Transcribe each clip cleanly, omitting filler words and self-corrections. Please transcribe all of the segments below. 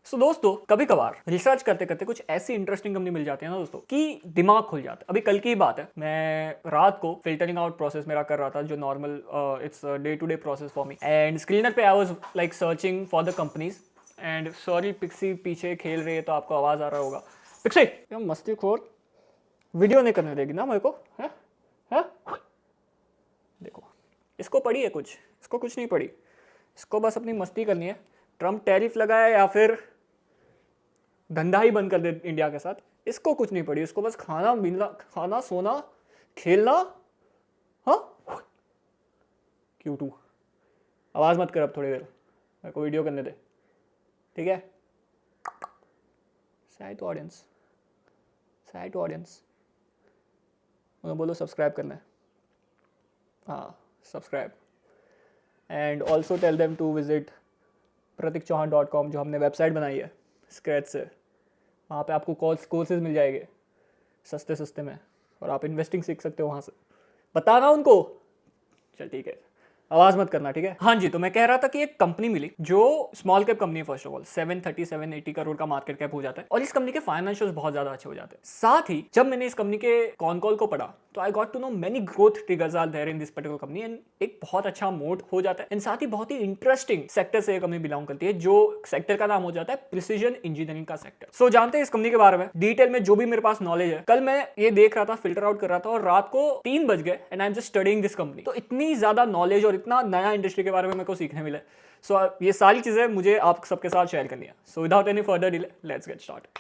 सो दोस्तों कभी कभार रिसर्च करते करते कुछ ऐसी इंटरेस्टिंग कंपनी मिल जाती है ना दोस्तों कि दिमाग खुल जाता है। अभी कल की ही बात है, मैं रात को फिल्टरिंग आउट प्रोसेस मेरा कर रहा था, जो normal it's day to day process for me, and screener पे I was like searching for the companies. And sorry पिक्सी पीछे खेल रही है तो आपको आवाज आ रहा होगा। पिक्सी क्या मस्ती खोर, वीडियो नहीं करने देगी ना मेरे को, है? देखो इसको पड़ी है कुछ, इसको कुछ नहीं पड़ी, इसको बस अपनी मस्ती करनी है। ट्रम्प टैरिफ लगाए या फिर धंधा ही बंद कर दे इंडिया के साथ, इसको कुछ नहीं पड़ी। इसको बस खाना पीना, खाना सोना खेलना। हाँ Q2 आवाज मत कर अब थोड़ी देर, मेरे को वीडियो करने दे, ठीक है? साइड ऑडियंस, साइड ऑडियंस उन्हें बोलो सब्सक्राइब करना है। हाँ subscribe, and also tell them to visit pratikchauhan.com, जो हमने वेबसाइट बनाई है स्क्रैच से। वहाँ पे आपको कोर्सेज मिल जाएंगे सस्ते सस्ते में, और आप इन्वेस्टिंग सीख सकते हो वहाँ से। बताना उनको, चल ठीक है, आवाज मत करना, ठीक है? हाँ जी, तो मैं कह रहा था कि एक कंपनी मिली जो स्मॉल कैप कंपनी है। फर्स्ट ऑफ ऑल 730-780 करोड़ का मार्केट कैप हो जाता है, और इस कंपनी के फाइनेंशियल्स बहुत ज्यादा अच्छे हो जाते हैं। साथ ही जब मैंने इस कंपनी के कॉन कॉल को पढ़ा तो I got to know many growth triggers are there in this particular company, and एक बहुत अच्छा मोड हो जाता है। एंड साथ ही बहुत ही इंटरेस्टिंग सेक्टर से ये कंपनी बिलोंग करती है, जो सेक्टर का नाम हो जाता है प्रिसीजन इंजीनियरिंग का सेक्टर। सो जानते हैं इस कंपनी के बारे में डिटेल में जो भी मेरे पास नॉलेज है। कल मैं ये देख रहा था, फिल्टर आउट कर रहा था, और रात को 3 बज गए and I am just studying this company. तो इतनी ज्यादा नॉलेज और इतना नया इंडस्ट्री के बारे में मेरे को सीखने मिले। सो ये सारी चीजें मुझे आप सबके साथ शेयर करनी है। So without any further delay let's get start.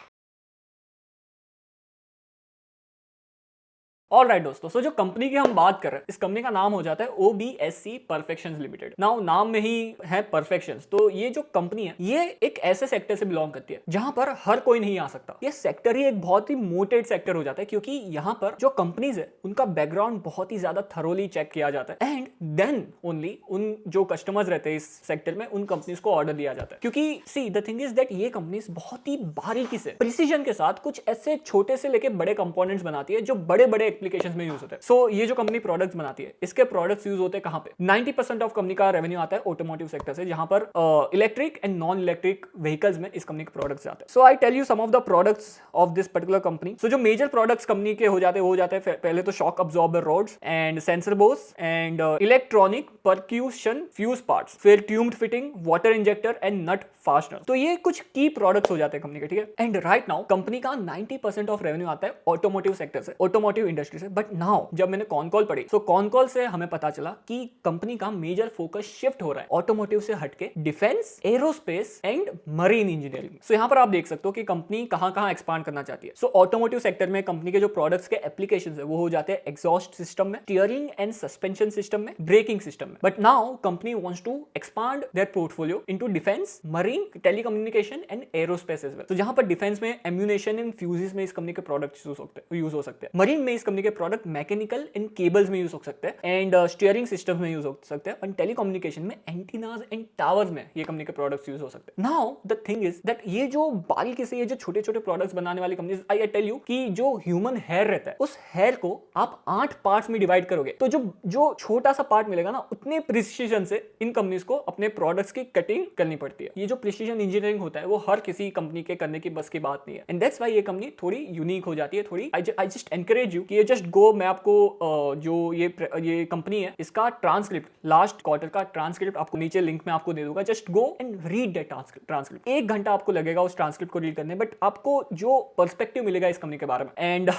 All right दोस्तों, सो जो कंपनी की हम बात कर रहे हैं, इस कंपनी का नाम हो जाता है OBSC परफेक्शंस लिमिटेड। नाउ नाम में ही है परफेक्शंस, तो ये जो कंपनी है ये एक ऐसे सेक्टर से बिलोंग करती है जहां पर हर कोई नहीं आ सकता। ये सेक्टर ही एक बहुत ही मोटेड सेक्टर हो जाता है, क्योंकि यहां पर जो कंपनीज है उनका बैकग्राउंड बहुत ही ज्यादा थरोली चेक किया जाता है, एंड देन ओनली उन जो कस्टमर्स रहते हैं इस सेक्टर में उन कंपनीज को ऑर्डर दिया जाता है। क्योंकि see the thing is that ये कंपनीज बहुत ही बारीकी से, प्रिसीजन के साथ कुछ ऐसे छोटे से लेके बड़े कंपोनेंट्स बनाती है जो बड़े बड़े एप्लीकेशंस में यूज होते हैं। सो ये जो कंपनी प्रोडक्ट्स बनाती है, इसके प्रोडक्ट्स यूज होते हैं कहां पे? 90% ऑफ कंपनी का रेवेन्यू आता है ऑटोमोटिव सेक्टर से, जहां पर electric and non electric vehicles में इस कंपनी के प्रोडक्ट्स जाते हैं। So I tell you some of the products of this particular company. So जो मेजर प्रोडक्ट्स कंपनी के हो जाते हैं पहले तो shock absorber rods and sensor boards and electronic percussion fuse parts, फिर tubed fitting, water injector and nut fastener. तो ये कुछ की प्रोडक्ट्स हो जाते हैं कंपनी के, ठीक है? एंड राइट नाउ कंपनी का 90% ऑफ रेवेन्यू आता है ऑटोमोटिव सेक्टर से, ऑटोमोटिव इंडस्ट्री से। बट नाउ जब मैंने कॉन कॉल पढ़ी, सो कॉन कॉल से हमें पता चला कि कंपनी का मेजर फोकस शिफ्ट हो रहा है ऑटोमोटिव से हटके defence, aerospace and marine engineering. So यहां पर आप देख सकते हो कि कंपनी कहां-कहां एक्सपांड करना चाहती है। सो ऑटोमोटिव सेक्टर में कंपनी के जो प्रोडक्ट्स के एप्लीकेशंस है वो हो जाते हैं एग्जॉस्ट सिस्टम में, स्टीयरिंग एंड सस्पेंशन सिस्टम में, ब्रेकिंग सिस्टम में। But now company wants to expand their portfolio into defence, marine, telecommunication and aerospace as well. तो जहां पर डिफेंस में एम्यूनेशन एंड फ्यूजेस में इस कंपनी के प्रोडक्ट्स यूज हो सकते हैं, मरीन में इस कंपनी के प्रोडक्ट मैकेनिकल इन केबल्स में यूज हो सकते हैं, एंड स्टीयरिंग सिस्टम में यूज हो सकते हैं, और टेलीकम्युनिकेशन में एंटीनाज एंड टावर्स में ये कंपनी के प्रोडक्ट्स यूज हो सकते हैं। Now the thing is that ये जो बारीकी से ये जो छोटे छोटे प्रोडक्ट्स बनाने वाली कंपनीज, आई टेल यू कि जो ह्यूमन हेयर रहता है उस हेयर को आप 8 पार्ट्स में डिवाइड करोगे तो जो छोटा सा पार्ट मिलेगा ना, उतने प्रिसीजन से इन कंपनीज को अपने प्रोडक्ट्स की कटिंग करनी पड़ती है। ये जो प्रिसीजन इंजीनियरिंग होता है वो हर किसी कंपनी के करने की बस की बात नहीं है, एंड दैट्स व्हाई ये कंपनी थोड़ी यूनिक हो जाती है। थोड़ी आई जस्ट एनकरेज यू कि ये जस्ट गो, मैं आपको जो ये कंपनी है इसका ट्रांसक्रिप्ट, लास्ट क्वार्टर का ट्रांसक्रिप्ट आपको नीचे लिंक में आपको दे दूंगा। Just go and read that transcript. 1 घंटा आपको लगेगा उस ट्रांसक्रिप्ट को रीड करने, बट आपको जो पर्सपेक्टिव मिलेगा इस कंपनी के बारे में, and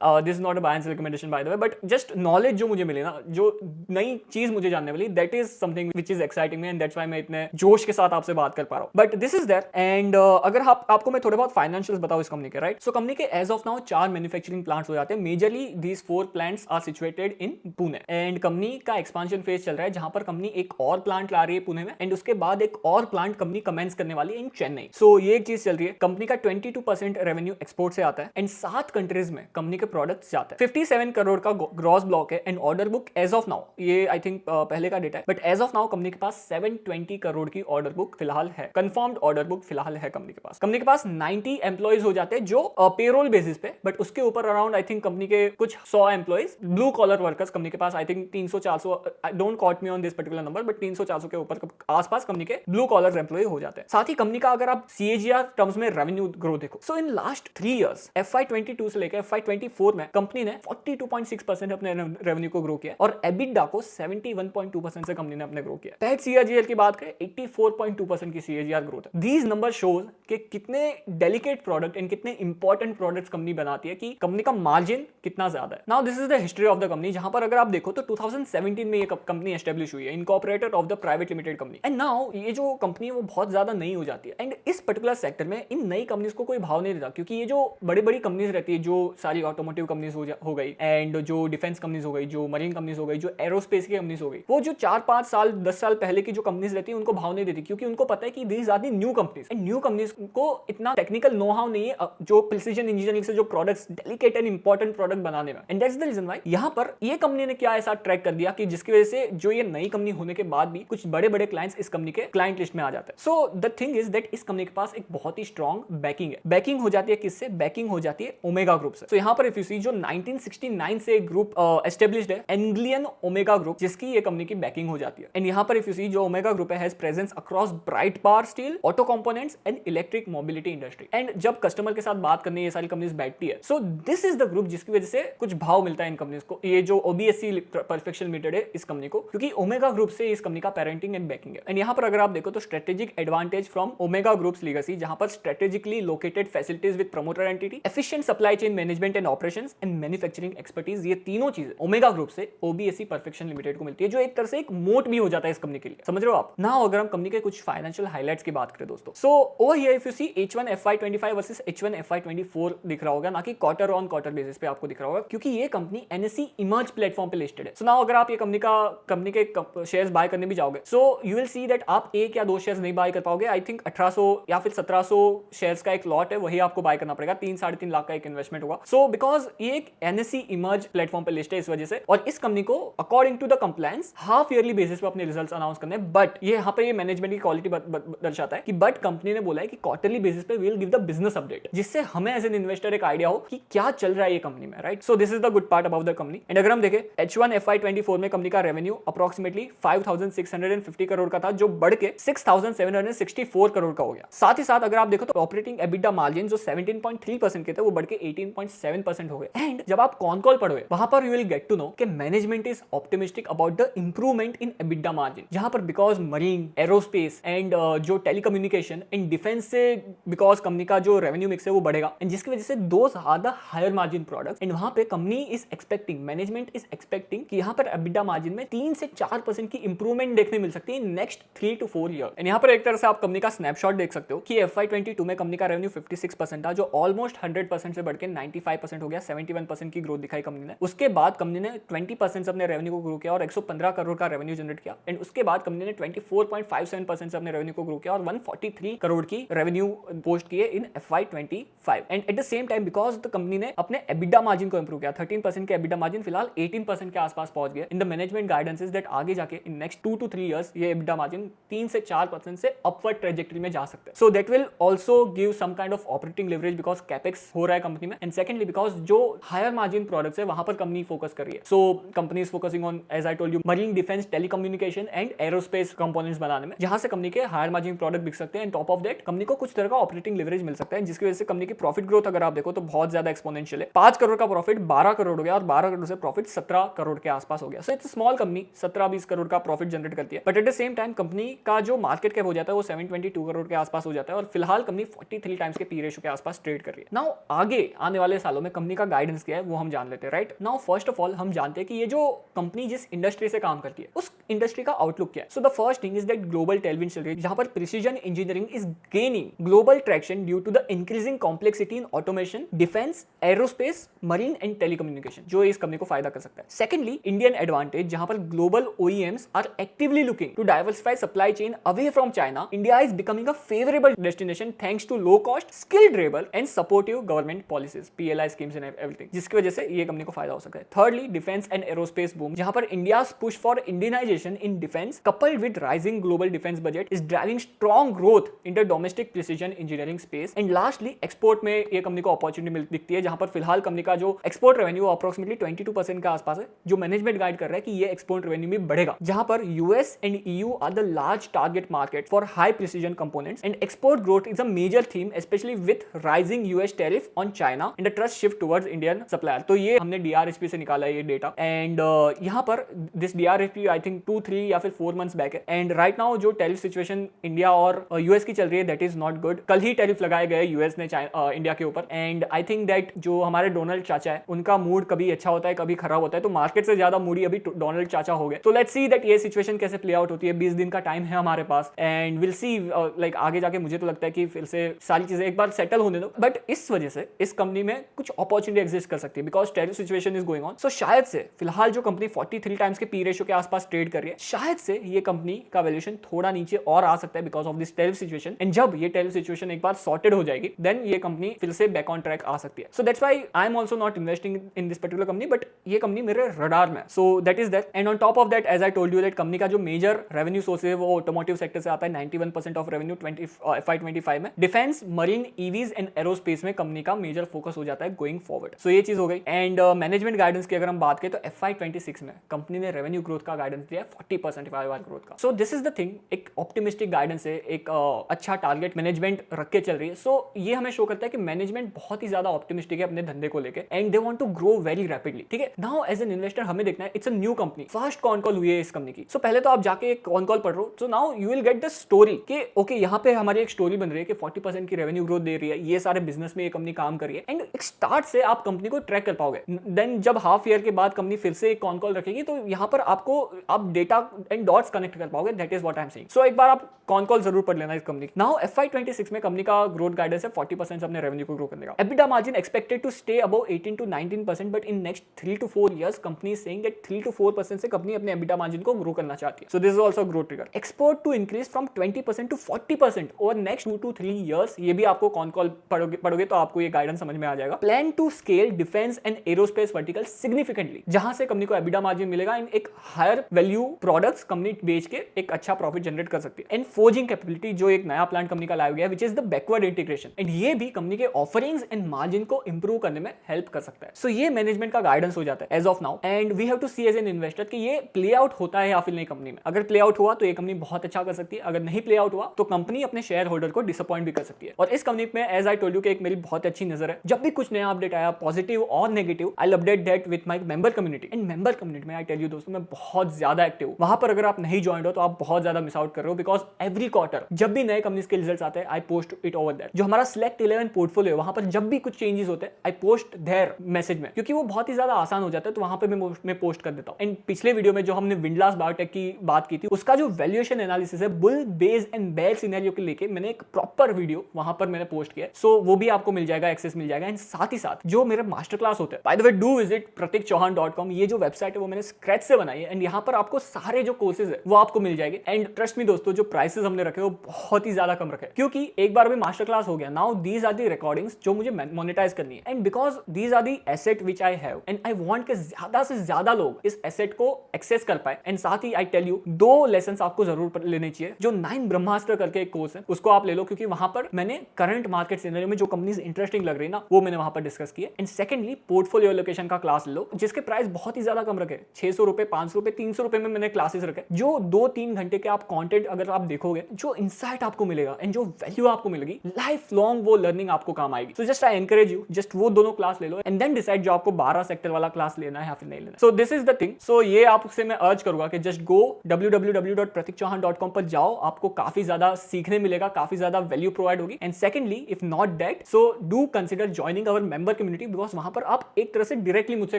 this is not a bias recommendation by the way, but just knowledge जो मुझे मिले ना, जो नई चीज मुझे जानने वाली, that is something which is exciting me, and that's why मैं इतने जोश के साथ आपसे बात कर पा रहा हूं। But this is that, and अगर आपको मैं थोड़े बहुत फाइनेंशियल्स बताऊं इस कंपनी के, राइट? सो कंपनी के as of now 4 manufacturing plants हो जाते हैं। Majorly these 4 plants are situated in Pune, and company का एक्सपांशन फेज चल रहा है जहां पर कंपनी एक और प्लांट ला रही है पुणे में, एंड उसके बाद एक और प्लांट कंपनी कमेंस करने वाली है इन चेन्नई। सो ये एक चीज चल रही है। कंपनी का 22% रेवेन्यू एक्सपोर्ट से आता है, एंड 7 कंट्रीज में कंपनी के के प्रोडक्ट्स जाते हैं। 57 करोड़ का ग्रॉस ब्लॉक है and order book as of now, ये आई थिंक पहले का डेटा है, but as of now company के पास 720 करोड़ की ऑर्डर बुक फिलहाल है, कंफर्म्ड ऑर्डर बुक फिलहाल है कंपनी के पास। कंपनी के पास 90 एम्प्लॉइज हो जाते हैं जो पेरोल बेसिस पे, बट उसके ऊपर अराउंड आई थिंक कंपनी के कुछ 100 employees blue collar workers company के पास I think 300-400, don't quote me on this particular number, but 300-400 के ऊपर आसपास कंपनी के ब्लू कॉलर एम्प्लॉय हो जाते हैं। साथ ही कंपनी का अगर आप CAGR टर्म्स में रेवेन्यू ग्रोथ देखो, सो इन लास्ट 3 इयर्स FY22 से लेकर FY24 में कंपनी ने 42.6% अपने रेवेन्यू को ग्रो किया और एबिटा को 71.2% से कंपनी ने अपने ग्रो किया। पैट CAGR की बात करें 84.2% की CAGR ग्रोथ है। दीज नंबर शोज कि कितने डेलिकेट प्रोडक्ट एंड कितने इंपॉर्टेंट प्रोडक्ट्स कंपनी बनाती है, कि कंपनी का मार्जिन कितना ज्यादा है। Now this is the history of the company, जहां पर अगर आप देखो तो 2017 में ये कंपनी एस्टेब्लिश हुई है, incorporated of the private limited company. And now ये जो कंपनी है वो बहुत ज्यादा नई हो जाती है एंड इस पर्टिकुलर सेक्टर में इन नई कंपनीज को कोई भाव नहीं देता, क्योंकि ये जो बड़ी बड़ी कंपनीज रहती है, जो सारी ऑटोमोटिव कंपनीज हो गई एंड जो डिफेंस कंपनीज हो गई, जो मरीन कंपनीज हो गई, जो एरोस्पेस की कंपनीज हो गई, वो जो 4-5 साल 10 साल पहले की जो कंपनीज रहती है उनको भाव नहीं देती, क्योंकि उनको पता है कि these are the new companies and new companies को इतना टेक्निकल नो हाउ नहीं है जो प्रिसीजन इंजीनियरिंग से जो products delicate and important product बनाने में। And that's the reason why यहां पर ये कंपनी ने क्या ऐसा ट्रैक कर दिया कि जिसकी वजह से जो ये नई कंपनी होने के बाद भी कुछ बड़े बड़े क्लाइंट्स इस कंपनी के क्लाइंट लिस्ट में आ जाते हैं। So the thing is that इस कंपनी के पास एक बहुत ही स्ट्रॉन्ग बैकिंग है। बैकिंग हो जाती है किससे? बैकिंग हो जाती है ओमेगा ग्रुप से। तो यहाँ पर इफ यू सी जो 1969 से ग्रुप एस्टेब्लिश्ड है, एंग्लियन ओमेगा ग्रुप, जिसकी ये कंपनी की बैकिंग हो जाती है। एंड यहाँ पर इफ यू सी जो ओमेगा ग्रुप है has presence across bright power steel, auto components and electric mobility industry. And जब कस्टमर के साथ बात करने ये सारी कंपनीज बैठती है, so this is the group जिसकी वजह से कुछ भाव मिलता है इन कंपनीज को, ये जो OBSC परफेक्शन लिमिटेड है इस कंपनी को, क्योंकि ओमेगा ग्रुप से इस कंपनी का पेरेंटिंग एंड बैकिंग है। एंड यहाँ पर अगर आप देखो तो strategic advantage from omega groups legacy, जहां पर strategically located facilities with promoter entity, efficient supply chain management and operations and manufacturing expertise, ये तीनों चीजें ओमेगा ग्रुप से OBSC परफेक्शन लिमिटेड को मिलती है, जो एक तरह से एक मोट भी हो जाता है इस कंपनी के लिए। समझ रहे हो आप? नाउ अगर हम कंपनी के कुछ फाइनेंशियल हाइलाइट्स की बात करें दोस्तों, so over here if you see H1 FY25 versus H1 FY24 दिख रहा होगा, ना कि क्वार्टर ऑन क्वार्टर बेसिस पे आपको दिख रहा होगा, क्योंकि ये कंपनी NSE इमर्ज प्लेटफॉर्म पे लिस्टेड है। सो नाउ अगर आप ये कंपनी के शेयर्स बाय करने भी जाओगे, so you will see that आप एक या दो शेयर्स नहीं बाय कर पाओगे। आई थिंक 1800 या फिर 1700 शेयर्स का एक लॉट है, वही आपको बाय करना पड़ेगा। 3-3.5 लाख का एक इन्वेस्टमेंट होगा। सो बिकॉज ये एक NSE इमर्ज प्लेटफॉर्म पे लिस्ट है इस वजह से, और इस कंपनी को according to the compliance half yearly basis पे अपने रिजल्ट्स अनाउंस करने, बट ये यहाँ पे ये मैनेजमेंट की क्वालिटी दर्शाता है कि बट कंपनी ने बोला है कि क्वार्टरली बेसिस पे we will give the business update, जिससे हमें एज एन इन्वेस्टर एक आइडिया हो कि क्या चल रहा है ये कंपनी में, right? So this is the good part about the company. And अगर हम देखें H1 FY24 में कंपनी का रेवेन्यू अप्रोक्सीमेटली 5650 करोड़ का था, जो बढ़ के 6764 करोड़ का हो गया। साथ ही साथ अगर आप देखो तो ऑपरेटिंग एबिटा मार्जिन जो 17.3% के थे वो बढ़ के 18.7% हो गए। एंड जब आप कॉन कॉल पढ़ोगे वहां पर you will get to know कि management is optimistic about the improvement in EBITDA margin, जहां पर बिकॉज मरीन, एरोस्पेस एंड जो टेलीकम्युनिकेशन एंड डिफेंस से बिकॉज कंपनी का जो रेवेन्यू मिक्स है वो बढ़ेगा, एंड जिसकी वजह से दो ज्यादा हायर मार्जिन प्रोडक्ट्स, एंड वहां पे company is expecting, management is expecting कि यहां पर एबिटा मार्जिन में 3 से 4% की इंप्रूवमेंट देखने मिल सकती है इन नेक्स्ट 3 to 4 ईयर। एंड यहां पर एक तरह से आप कंपनी का स्नैपशॉट देख सकते हो कि FY22 में कंपनी का रेवेन्यू 56% था, जो ऑलमोस्ट 100% से बढ़ के 95% हो गया। 71% की ग्रोथ दिखाई कंपनी ने। उसके बाद कंपनी ने 20% से अपने रेवेन्यू को ग्रो किया और 115 करोड़ का रेवेन्यू जनरेट किया। एंड उसके बाद कंपनी ने 24.57% से अपने रेवेन्यू को ग्रो किया और 143 करोड़ की रेवेन्यू पोस्ट किए इन FY25। And at the same time because the company ने अपने एबिटा मार्जिन को इंप्रूव किया, 13% के एबिटा मार्जिन फिलहाल 18% के आसपास पहुंच गया। In the management guidance is that आगे जाके इन नेक्स्ट 2 to 3 इयर्स ये एबिटा मार्जिन 3 से 4% से अपवर्ड ट्रेजेक्टरी में जा सकते हैं। So that will also give some kind of operating leverage because capex हो रहा है कंपनी में। एंड सेकंडली बिकॉज जो हायर मार्जिन प्रोडक्ट्स है वहां पर कंपनी फोकस कर रही है। So company is focusing on, as I told you, marine, defence, telecommunication and aerospace components बनाने में, जहां से कंपनी के हायर मार्जिन प्रोडक्ट बिक सकते हैं। And top of that company को कुछ तरह का ऑपरेटिंग लिवरेज मिल सकता है, जिसकी वजह से कंपनी की प्रॉफिट ग्रोथ अगर आप देखो तो बहुत ज्यादा एक्सपोनेंशियल है। 5 करोड़ का प्रॉफिट 12 करोड़ हो गया और 12 करोड़ से प्रॉफिट 17 करोड़ के आसपास हो गया। So it's small company 17-20 crore का प्रॉफिट जनरेट करती है, but at the same time company का जो मार्केट कैप हो जाता है वो 722 करोड़ के आसपास हो जाता है और फिलहाल कंपनी 43 टाइम्स के पी रेशियो के आसपास ट्रेड कर रही है। नाउ आगे आने वाले सालों में कंपनी का गाइडेंस क्या है वो हम जान लेते हैं, right? Now first of all हम जानते हैं कि ये जो कंपनी जिस इंडस्ट्री से काम करती है उस इंडस्ट्री का आउटलुक क्या है। So the first thing is that global tailwind चल रही है, जहां पर precision engineering is gaining global traction due to the increasing complexity in automation, defence, aerospace, marine and telecommunication, जो इस कंपनी को फायदा कर सकता है। सेकेंडली इंडियन एडवांटेज, जहां पर global OEMs are actively looking to diversify supply chain away from China. India is becoming a favourable destination thanks to low cost, skilled labour and supportive government policies, PLI schemes and everything, जिसकी वजह से ये company को फायदा हो सकता है। Thirdly, defence and aerospace boom, जहां पर India's push for Indianisation in defence coupled with rising global defence budget is driving strong growth in the domestic precision engineering space. And lastly, export में ये company को opportunity दिखती है, जहां पर फिलहाल कंपनी का जो एक्सपोर्ट रेवेन्यू अप्रोक्सीमेटली 22% के आसपास है, जो मैनेजमेंट गाइड कर रहा है कि ये एक्सपोर्ट रेवेन्यू में बढ़ेगा, जहां पर US and EU are the large target market for high precision components and export growth is a major theme specially with rising US tariff on China and the trust shift towards Indian supplier. तो ये हमने डीआरएसपी से निकाला है ये data, and यहाँ पर this डीआरएसपी I think 2-3 या फिर 4 मंथ्स बैक है। एंड राइट नाउ जो टैरिफ सिचुएशन इंडिया और यूएस की चल रही है दैट इज नॉट गुड। कल ही टैरिफ लगाए गए यूएस ने इंडिया के ऊपर, एंड आई थिंक दैट जो हमारे डोनाल्ड चाचा है उनका मूड कभी अच्छा होता है कभी खराब होता है, तो मार्केट से ज्यादा मूडी अभी डोनाल्ड चाचा हो गए। तो लेट्स सी दैट ये सिचुएशन कैसे प्ले आउट होती है। 20 दिन का टाइम है हमारे पास, एंड विल सी लाइक आगे जाके मुझे तो लगता है कि फिर से सारी चीजें एक बार सेटल होने दो, बट इस वजह से इस कंपनी में कुछ अपॉर्चुनिटी एग्जिस्ट कर सकती है because tariff situation is going on. So शायद से फिलहाल जो कंपनी 43 टाइम्स के पी रेशियो के आसपास ट्रेड कर रही है, शायद से ये कंपनी का वैल्यूएशन थोड़ा नीचे और आ सकता है because of this tariff situation. And जब ये टैरिफ सिचुएशन एक बार सॉर्टेड हो जाएगी देन ये कंपनी फिर से बैक ऑन ट्रैक आ सकती है। So that's why I am also not investing in this particular company, but ये कंपनी मेरे रडार में। So that is that, and on top of that as I told you that company का जो major revenue source है वो automotive sector से आता है। 91% ऑफ रेवेन्यू FY25 में defence, marine, EVs and aerospace में कंपनी का मेजर फोकस हो जाता है गोइंग फॉरवर्ड। सो ये चीज हो गई। एंड मैनेजमेंट गाइडेंस की अगर हम बात करें तो FY26 में कंपनी ने रेवेन्यू ग्रोथ का गाइडेंस दिया है 40% YoY ग्रोथ का। सो दिस इज द थिंग, एक ऑप्टिमिस्टिक गाइडेंस है, एक अच्छा टारगेट मैनेजमेंट रख के चल रही है। सो ये हमें शो करता है कि मैनेजमेंट बहुत ही ज्यादा ऑप्टिमिस्टिक है अपने धंधे को लेकर, and they want to grow very rapidly. ठीक है, नाउ एज एन इन्वेस्टर हमें देखना है it's a new company, first con call हुई है इस कंपनी की। सो पहले तो आप जाके एक कॉन कॉल पढ़ रहे हो, so now you will get the story कि ओके यहाँ पे हमारी एक स्टोरी बन रही है कि 40% की रेवेन्यू ग्रोथ दे रही है, ये सारे बिजनेस में ये कंपनी काम कर रही है, एंड एक स्टार्ट से आप कंपनी को ट्रैक कर पाओगे। देन जब हाफ ईयर के बाद कंपनी फिर से एक कॉन कॉल रखेगी तो यहाँ पर आपको आप डेटा एंड डॉट्स कनेक्ट कर पाओगे। That is what I am saying. So एक बार आप कॉन कॉल जरूर पढ़ लेना इस कंपनी। नाउ FY26 में कंपनी का ग्रोथ गाइडेंस है 40% अपने रेवेन्यू को ग्रो करने का। EBITDA margin expected to stay above 18 to 19%, but in next 3 to 4 years company is saying that 3 to 4% से कंपनी अपने EBITDA मार्जिन को ग्रो करना चाहती है। So this is also growth trigger. Export to increase from 20% to 40% over next 2 to 3 years। ये भी आपको con call पढ़ोगे तो आपको ये गाइडेंस समझ में आ जाएगा। Plan to scale defence and aerospace vertical significantly, जहां से कंपनी को EBITDA मार्जिन मिलेगा एंड एक हायर वैल्यू प्रोडक्ट्स कंपनी बेच के एक अच्छा प्रॉफिट जनरेट कर सकती है। एंड फोर्जिंग कैपेबिलिटी, जो एक नया प्लांट कंपनी का लाया गया है which is the backward integration, and ये भी कंपनी के ऑफरिंग्स एंड मार्जिन को इंप्रूव करने में हेल्प कर सकता है। सो ये मैनेजमेंट का गाइडेंस हो जाता है as of now, and we have to see as an investor कि ये प्ले आउट होता है या फिर नहीं कंपनी में। अगर प्ले आउट हुआ तो ये कंपनी बहुत अच्छा कर सकती है, अगर नहीं प्ले आउट हुआ तो कंपनी अपने शेयर होल्डर को डिसअपॉइंट भी कर सकती है। और इस कंपनी में एज आई टोल्ड यू कि एक मेरी बहुत अच्छी नजर है, जब भी कुछ नया अपडेट आया पॉजिटिव और negative, I will update that with my member community. And member community में आई टेल यू दोस्तों मैं बहुत ज्यादा एक्टिव हूं। वहां पर अगर आप नहीं ज्वाइन हो तो आप बहुत ज्यादा मिस आउट कर रहे हो, बिकॉज एवरी क्वार्टर जब भी नए कंपनीज के रिजल्ट्स आते हैं I post it over there. जो हमारा सिलेक्ट 11 पोर्टफोलियो है वहां पर जब भी कुछ चेंजेस होते हैं आई पोस्ट देयर मैसेज में, क्योंकि वो बहुत ही ज्यादा आसान हो जाता है, तो वहां पे मैं पोस्ट कर देता हूं। एंड पिछले वीडियो में जो हमने विंडलास बायोटेक की बात की थी उसका जो वैल्यूएशन एनालिसिस है bull base and bear scenario के लेके मैंने एक प्रॉपर वीडियो वहां पर मैंने पोस्ट किया। सो वो भी आपको मिल जाएगा, एक्सेस मिल जाएगा। एंड साथ ही साथ जो मेरे मास्टर क्लास होते हैं, by the way do visit pratikchauhan.com। ये जो वेबसाइट है वो मैंने स्क्रैच से बनाई है, एंड यहाँ पर आपको सारे जो कोर्सेज है वो आपको मिल जाएंगे। एंड ट्रस्ट मी दोस्तों, जो प्राइसेस हमने रखे वो बहुत ही ज्यादा कम रखे, क्योंकि एक बार अभी मास्टर क्लास हो गया। Now these are the recordings जो मुझे मोनेटाइज करनी है, and because these are the asset which I have, and I want के ज्यादा से ज्यादा लोग इस एसेट को एक्सेस कर पाए। एंड साथ ही आई टेल यू 2 लेसन आपको जरूर लेने चाहिए। जो 9 ब्रह्मास्त्र करके एक कोर्स है उसको आप ले लो, क्योंकि वहां पर मैंने करंट मार्केट सिनेरियो में जो कंपनीज इंटरेस्टिंग लग रही है ना वो मैंने वहां पर डिस्कस किया। एंड सेकंडली पोर्टफोलियो एलोकेशन का क्लास ले लो, जिसके प्राइस बहुत ही ज्यादा कम रखे, 600 रुपए, 500 रुपए, 300 रुपए में मैंने क्लासेस रखे। जो 2-3 घंटे के आप कंटेंट अगर आप देखोगे, जो इंसाइट आपको मिलेगा एंड जो वैल्यू आपको मिलेगी, लाइफ लॉन्ग वो लर्निंग आपको काम आएगी। So just I encourage you, just वो दोनों क्लास ले लो एंड देन डिसाइड जो आपको 12 सेक्टर वाला क्लास लेना है या फिर नहीं लेना। So this is the thing. So ये आपसे मैं अर्ज करूंगा कि जस्ट गो www.pratikchauhan.com पर जाओ, आपको काफी ज्यादा सीखने मिलेगा, काफी ज्यादा वैल्यू प्रोवाइड होगी। And secondly if not that, so do consider joining our member community, because वहां पर आप एक तरह से डायरेक्टली मुझसे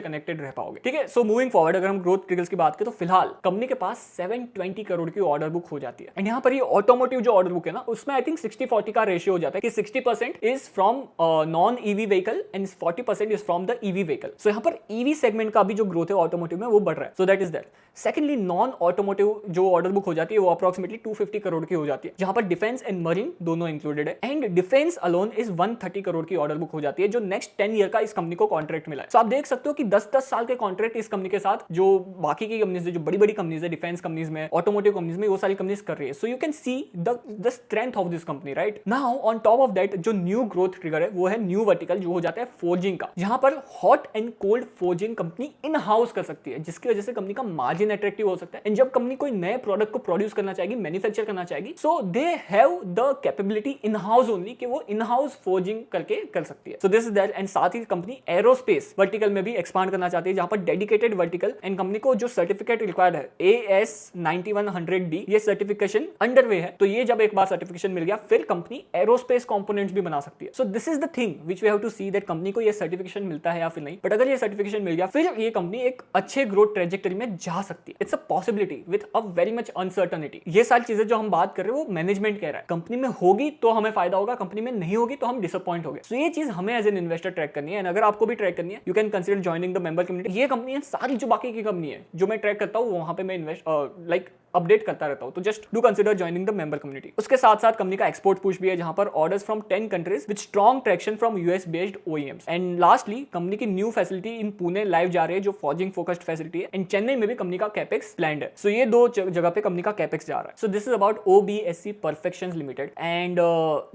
कनेक्टेड रह पाओगे। ठीक है, सो मूविंग फॉरवर्ड अगर हम ग्रोथ ट्रिगर्स की बात करें तो फिलहाल कंपनी के पास 720 करोड़ की ऑर्डर बुक हो जाती है। एंड यहाँ पर ये ऑटोमोटिव जो ऑर्डर बुक है ना उसमें आई थिंक 60-40 का रेशियो हो जाता है कि 60% is from non EV vehicle and 40% is from the EV vehicle. So यहाँ पर ईवी सेगमेंट का भी जो ग्रोथ है ऑटोमोटिव में वो बढ़ रहा है। सो that is that. Secondly non automotive जो ऑर्डर बुक हो जाती है वो अप्रोक्सीमेटली 250 करोड़ की हो जाती है, जहां पर डिफेंस एंड मरीन दोनों इंक्लूडेड है। And defence alone is 130 crore की ऑर्डर बुक हो जाती है, जो नेक्स्ट 10 ईयर का इस कंपनी को कॉन्ट्रैक्ट मिला है। So आप देख सकते हो कि 10-10 साल के कॉन्ट्रैक्ट इस कंपनी के साथ जो बाकी की कंपनीज है, जो बड़ी-बड़ी कंपनीज है, डिफेंस कंपनीज में, ऑटोमोटिव कंपनीज में, वो सारी कंपनीज कर रही है। So you can see the strength of this company, right? Now on top of that जो न्यू ग्रोथ ट्रिगर है वो है न्यू वर्टिकल, जो हो जाता है फोर्जिंग का, जहां पर hot and cold forging company in house कर सकती है, जिसकी वजह से कंपनी का मार्जिन अट्रैक्टिव हो सकता है। एंड जब कंपनी कोई नए प्रोडक्ट को प्रोड्यूस करना चाहेगी, मैन्युफैक्चर करना चाहेगी, so they have the capability in house only कि वो इन हाउस फोर्जिंग करके कर सकती है। So this is that. And साथ ही कंपनी एरोस्पेस वर्टिकल में भी एक्सपांड करना चाहती है, जहां पर डेडिकेटेड वर्टिकल एंड कंपनी को जो सर्टिफिकेट रिक्वायर्ड है AS9100D, ये सर्टिफिकेशन अंडरवे है। तो ये जब एक बार सर्टिफिकेशन मिल गया, फिर कंपनी एरोस्पेस कंपोनेंट्स भी बना सकती है। So this is the thing which we have to see that company को ये सर्टिफिकेशन मिलता है या फिर नहीं। बट अगर ये सर्टिफिकेशन मिल गया, फिर ये कंपनी एक अच्छे ग्रोथ ट्रेजेक्टरी में जा सकती है। It's a possibility with a very much uncertainty. ये सारी चीजें जो हम बात कर रहे हैं वो मैनेजमेंट कह रहा है। कंपनी में होगी तो हमें फायदा होगा, कंपनी में नहीं होगी तो हम डिसअपॉइंट हो गए। सो ये चीज हमें एज एन इन्वेस्टर ट्रैक करनी है। अगर आपको भी ट्रैक करनी है, you can consider joining the member community. ये कंपनी है, सारी जो बाकी की कंपनी है जो मैं ट्रैक करता हूँ, वहां पे मैं इन्वेस्ट अपडेट करता रहता हूं। तो just do consider joining the member community. उसके साथ साथ कंपनी का एक्सपोर्ट पुश भी है, जहां पर orders from 10 countries with strong traction from US based OEMs. And lastly company की new facility in Pune live जा रही है, जो फॉर्जिंग फोकस्ड फैसिलिटी है। एंड चेन्नई में भी कंपनी का कैपेक्स प्लान्ड है। सो ये दो जगह पे कंपनी का कैपेक्स जा रहा है। So this is about OBSC perfections limited. And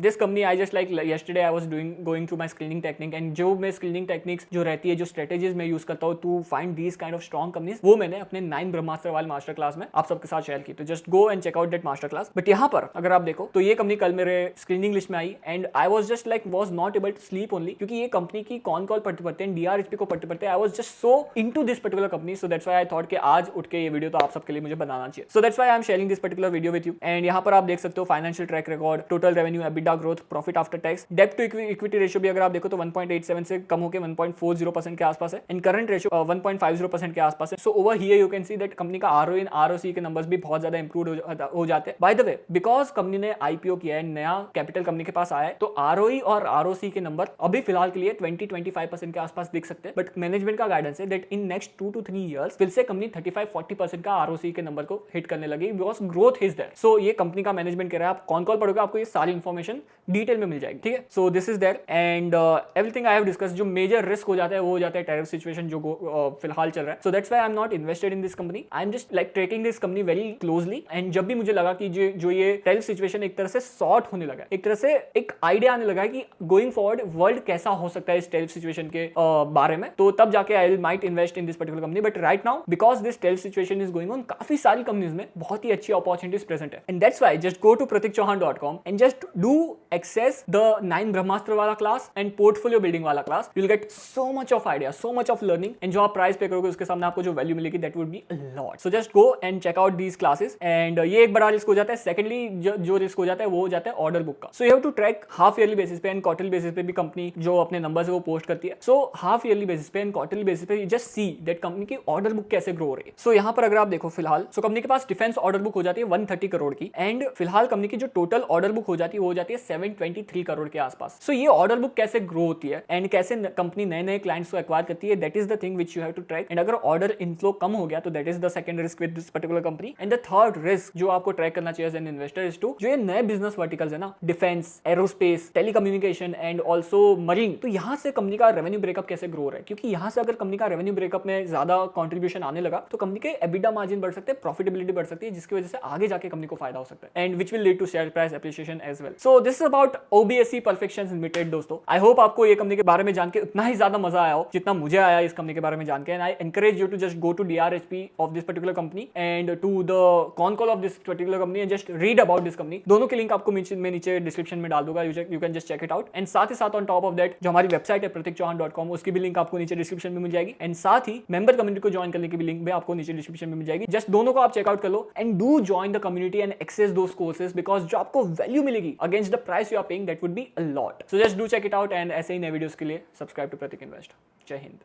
this company I just like yesterday I was going through my screening technique. And जो मैं स्क्रीनिंग टेक्निक्स जो रहती है, जो स्ट्रेटेजीज मैं यूज करता हूं to find these kind of strong companies, वो मैंने अपने 9 ब्रह्मास्त्र वाले मास्टर क्लास में आप सबके साथ शेयर की। तो just go and check out that master class. But यहाँ पर अगर आप देखो तो ये कंपनी कल मेरे स्क्रीनिंग लिस्ट में I and I was just like was not able to sleep only, क्योंकि ये कंपनी की कॉन कॉल पढ़ते पढ़ते DRHP को पढ़ते पढ़ते आई was just so into this particular company. So that's why I thought कि आज उठ के ये वीडियो तो आप सबके लिए मुझे बनाना चाहिए। सो that's why I am sharing this particular video with you. And यहाँ पर आप देख सकते हो financial track record, total revenue, EBITDA growth, profit after tax, डेब्ट टू इक्विटी रेशियो भी अगर आप देखो तो 1.87 से कम होकर 1.40% के आसपास है। एंड करंट रेशियो 1.50% के आसपास है। सो over here you can see that company का ROE एंड ROC के नंबर्स भी बहुत ज्यादा इंप्रूव हो जाते हैं। By the way, because company ने IPO किया है, नया कैपिटल कंपनी के पास आया है, तो ROE और ROC के नंबर अभी फिलहाल के लिए 20-25% के आसपास दिख सकते हैं। बट मैनेजमेंट का गाइडेंस है that in next 2 to 3 years फिर से कंपनी 35-40% का ROC के नंबर को हिट करने लगी, बिकॉज ग्रोथ इज देयर। सो ये कंपनी का मैनेजमेंट कह रहा है। आप कॉन कॉल पढ़ोगे आपको ये सारी इंफॉर्मेशन डिटेल में मिल जाएगी, ठीक है? So this is there and everything I have discuss. जो मेजर रिस्क हो जाता है वो हो जाता है टैरिफ सिचुएशन जो फिलहाल चल रहा है। So that's why I am not invested in this company. I am just like tracking this company very closely. And जब भी मुझे लगा कि जो ये टैरिफ सिचुएशन एक तरह से सॉर्ट होने लगा, एक तरह से एक आइडिया आने लगा कि गोइंग फॉरवर्ड वर्ल्ड कैसा हो सकता है इस टैरिफ सिचुएशन के बारे में, तो तब जाके I might invest in this particular company. But right now because this tariff situation is going on, काफी सारी कंपनीज में बहुत ही अच्छी अपॉर्चुनिटीज प्रेजेंट है। And that's why just go to pratikchauhan.com and just do access the 9 Brahmastra वाला class and portfolio building वाला class. You will get so much of idea, so much of learning, and जो आप price पे करोगे उसके सामने आपको जो वैल्यू मिलेगी that would be a lot. So just go and check out these classes. And ये एक बड़ा रिस्क हो जाता है। सेकंडली जो रिस्क हो जाता है वो हो जाता है ऑर्डर बुक का। So you have to track half yearly basis पे एंड क्वार्टरली बेसिस पे भी कंपनी जो अपने नंबर्स है वो पोस्ट करती है। सो हाफ ईयरली बेसिस पे एंड क्वार्टरली बेसिस पे जस्ट सी दैट कंपनी की ऑर्डर बुक कैसे ग्रो हो रही है। सो यहाँ पर अगर आप देखो फिलहाल, सो कंपनी के पास डिफेंस ऑर्डर बुक हो जाती है 130 करोड़ की। एंड फिलहाल कंपनी की जो टोटल ऑर्डर बुक हो जाती है वो हो जाती है 723 करोड़ के आसपास। सो ये ऑर्डर बुक कैसे ग्रो होती है एंड कैसे कंपनी नए नए क्लाइंट्स को एक्वायर करती है, that is the thing which you have to track. And अगर ऑर्डर इनफ्लो कम हो गया तो that is the second risk with this particular company. And the third risk जो आपको ट्रैक करना चाहिए as an investor is to, जो ये नए बिजनेस वर्टिकल्स है ना, defence, aerospace, telecommunication and also marine, तो यहाँ से कंपनी का रेवेन्यू ब्रेकअप कैसे ग्रो रहा है। क्योंकि यहाँ से अगर कंपनी का रेवेन्यू ब्रेकअप में ज्यादा कॉन्ट्रीब्यूशन आने लगा तो कंपनी के EBITDA मार्जिन बढ़ सकते हैं, प्रॉफिटेबिलिटी बढ़ सकती है, जिसकी वजह से आगे जाके कंपनी को फायदा हो सकता है and which will lead to share price appreciation as well. So this is about OBSC perfections limited दोस्तों। आई होप आपको ये कंपनी के बारे में जान के उतना ही ज्यादा मजा आया हो जितना मुझे आया इस कंपनी के बारे में जान के। And I encourage you to just go to DRHP of this particular company and to the con call of this particular company and just read about this company. दोनों के लिंक आपको मैं नीचे डिस्क्रिप्शन में डाल दूंगा, you can just check it out. And साथ ही साथ ऑन टॉप ऑफ दैट जो हमारी वेबसाइट है pratikchauhan.com, उसकी भी लिंक आपको नीचे डिस्क्रिप्शन में मिल जाएगी। एंड साथ ही मेंबर कम्युनिटी को ज्वाइन करने की भी लिंक भी आपको नीचे डिस्क्रिप्शन में मिल जाएगी। जस्ट दोनों को आप चेकआउट कर लो and do join the community and access those courses, because जो आपको वैल्यू मिलेगी against the price you are paying that would be a lot. So just do check it out and ऐसे ही नए वीडियोस के लिए सब्सक्राइब टू प्रतीक इन्वेस्ट। जय हिंद।